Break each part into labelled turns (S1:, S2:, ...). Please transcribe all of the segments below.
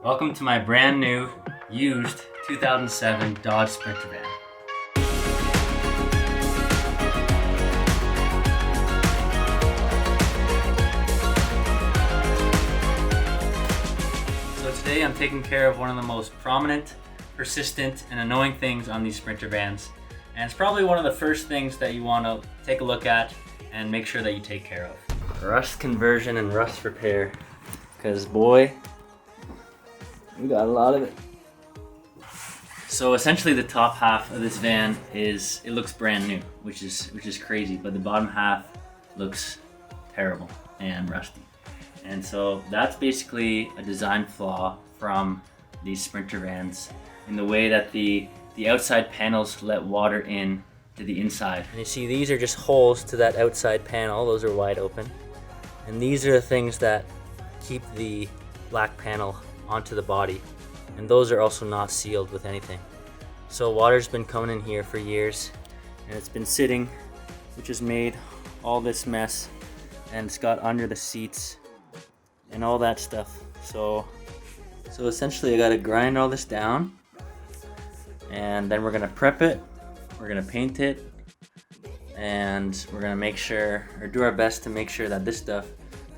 S1: Welcome to my brand new, used 2007 Dodge Sprinter van. So today I'm taking care of one of the most prominent, persistent, and annoying things on these Sprinter vans. And it's probably one of the first things that you want to take a look at and make sure that you take care of. Rust conversion and rust repair. Because boy, we got a lot of it. So essentially the top half of this van it looks brand new, which is crazy, but the bottom half looks terrible and rusty. And so that's basically a design flaw from these Sprinter vans in the way that the outside panels let water in to the inside. And you see these are just holes to that outside panel, those are wide open. And these are the things that keep the black panel onto the body, and those are also not sealed with anything. So water's been coming in here for years, and it's been sitting, which has made all this mess, and it's got under the seats and all that stuff. So essentially I gotta grind all this down, and then we're gonna prep it, we're gonna paint it, and we're gonna make sure, or do our best to make sure that this stuff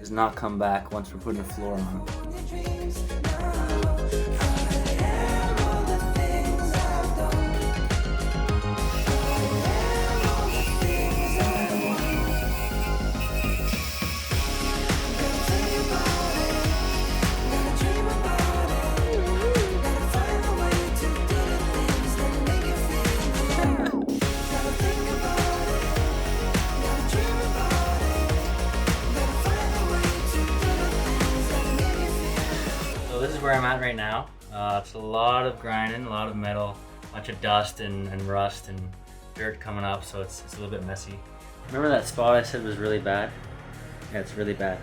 S1: does not come back once we're putting a floor on. This is where I'm at right now. It's a lot of grinding, a lot of metal, a bunch of dust and rust and dirt coming up, so it's a little bit messy. Remember that spot I said was really bad? Yeah, it's really bad.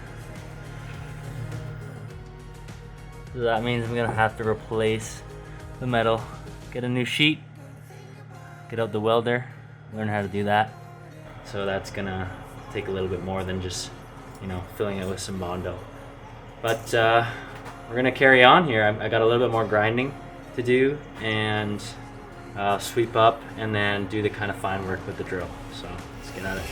S1: So that means I'm gonna have to replace the metal, get a new sheet, get out the welder, learn how to do that. So that's gonna take a little bit more than just, filling it with some Bondo. But we're gonna carry on here. I got a little bit more grinding to do and sweep up and then do the kind of fine work with the drill. So let's get at it.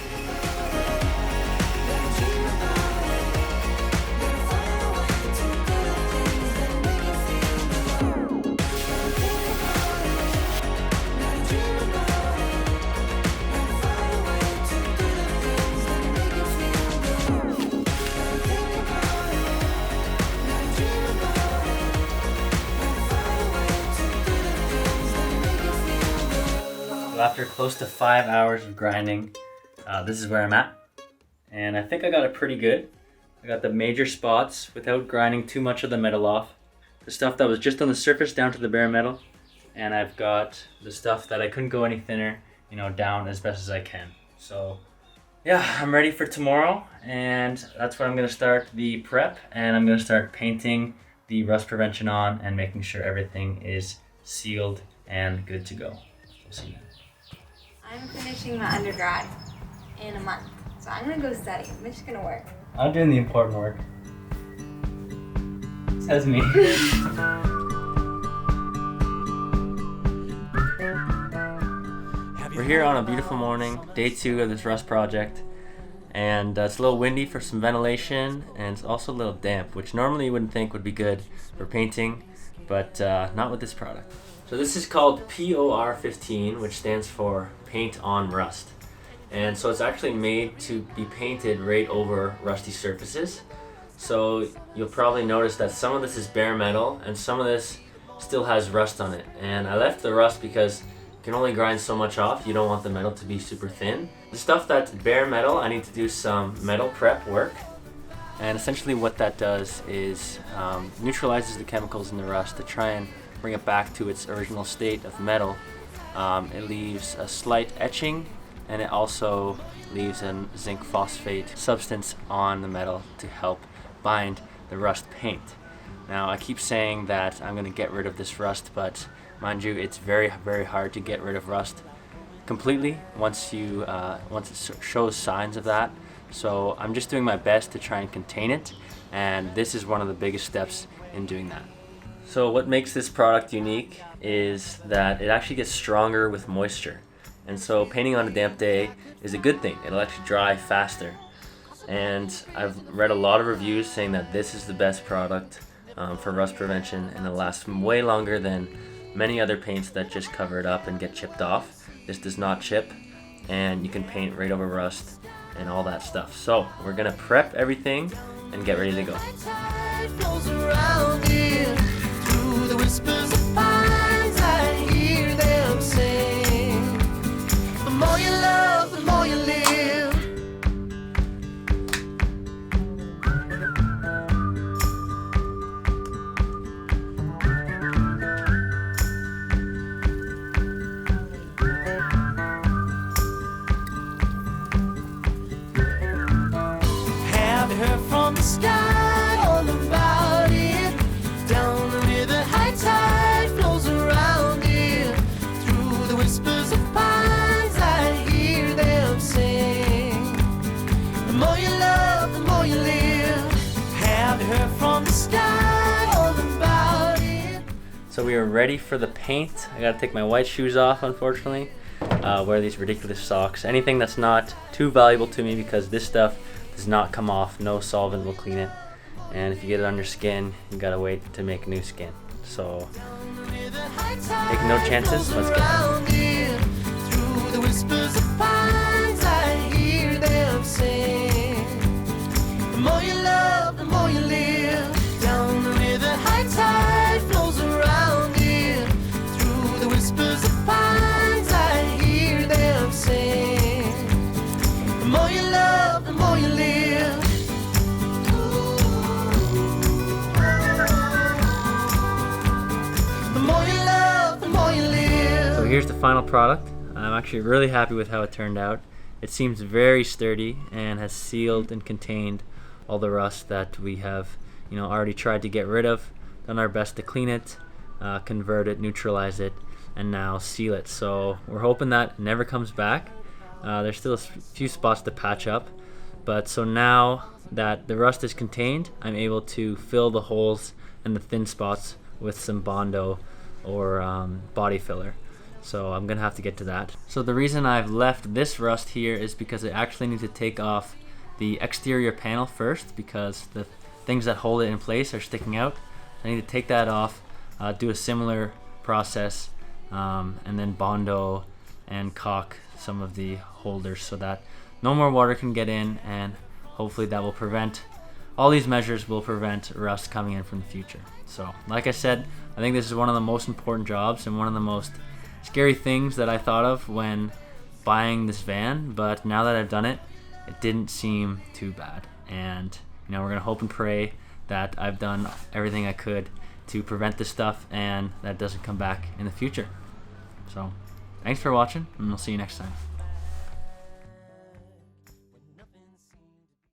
S1: So after close to 5 hours of grinding, this is where I'm at. And I think I got it pretty good. I got the major spots without grinding too much of the metal off. The stuff that was just on the surface down to the bare metal. And I've got the stuff that I couldn't go any thinner, down as best as I can. So yeah, I'm ready for tomorrow. And that's where I'm gonna start the prep. And I'm gonna start painting the rust prevention on and making sure everything is sealed and good to go. We'll see you.
S2: I'm finishing my undergrad in a month, so I'm gonna go study. I'm just gonna work.
S1: I'm doing the important work. Says me. We're here on a beautiful morning, day 2 of this rust project, and it's a little windy for some ventilation, and it's also a little damp, which normally you wouldn't think would be good for painting, but not with this product. So this is called POR15, which stands for Paint on Rust. And so it's actually made to be painted right over rusty surfaces. So you'll probably notice that some of this is bare metal and some of this still has rust on it. And I left the rust because you can only grind so much off. You don't want the metal to be super thin. The stuff that's bare metal, I need to do some metal prep work. And essentially what that does is neutralizes the chemicals in the rust to try and bring it back to its original state of metal. It leaves a slight etching, and it also leaves a zinc phosphate substance on the metal to help bind the rust paint. Now I keep saying that I'm going to get rid of this rust, but mind you, it's very, very hard to get rid of rust completely once it shows signs of that. So I'm just doing my best to try and contain it, and this is one of the biggest steps in doing that. So what makes this product unique is that it actually gets stronger with moisture. And so painting on a damp day is a good thing. It'll actually dry faster. And I've read a lot of reviews saying that this is the best product for rust prevention, and it lasts way longer than many other paints that just cover it up and get chipped off. This does not chip, and you can paint right over rust and all that stuff. So we're gonna prep everything and get ready to go.
S3: Her from the sky, all about it. Down the river, high tide flows around it. Through the whispers of pines, I hear them sing. The more you love, the more you live. Have her from the sky, all about it.
S1: So we are ready for the paint. I gotta take my white shoes off, unfortunately. Wear these ridiculous socks. Anything that's not too valuable to me, because this stuff does not come off. No solvent will clean it, and if you get it on your skin, you gotta wait to make new skin. So take no chances. Let's get
S3: Through the whispers of pines, I hear them sing. The more you love, the more you live. Down the river, high tide flows around it. Through the whispers of pines, I hear them sing. The more you love, the more you live. The more you love, the more you live.
S1: So here's the final product. I'm actually really happy with how it turned out. It seems very sturdy and has sealed and contained all the rust that we have, already tried to get rid of. Done our best to clean it, convert it, neutralize it, and now seal it. So we're hoping that it never comes back. There's still a few spots to patch up, but so now that the rust is contained, I'm able to fill the holes and the thin spots with some Bondo or body filler. So I'm gonna have to get to that. So the reason I've left this rust here is because I actually need to take off the exterior panel first, because the things that hold it in place are sticking out. I need to take that off, do a similar process, and then Bondo and caulk some of the holders so that no more water can get in, and hopefully that will prevent, all these measures will prevent rust coming in from the future. So like I said, I think this is one of the most important jobs and one of the most scary things that I thought of when buying this van, but now that I've done it, it didn't seem too bad. And we're gonna hope and pray that I've done everything I could to prevent this stuff and that it doesn't come back in the future. So thanks for watching, and we'll see you next time.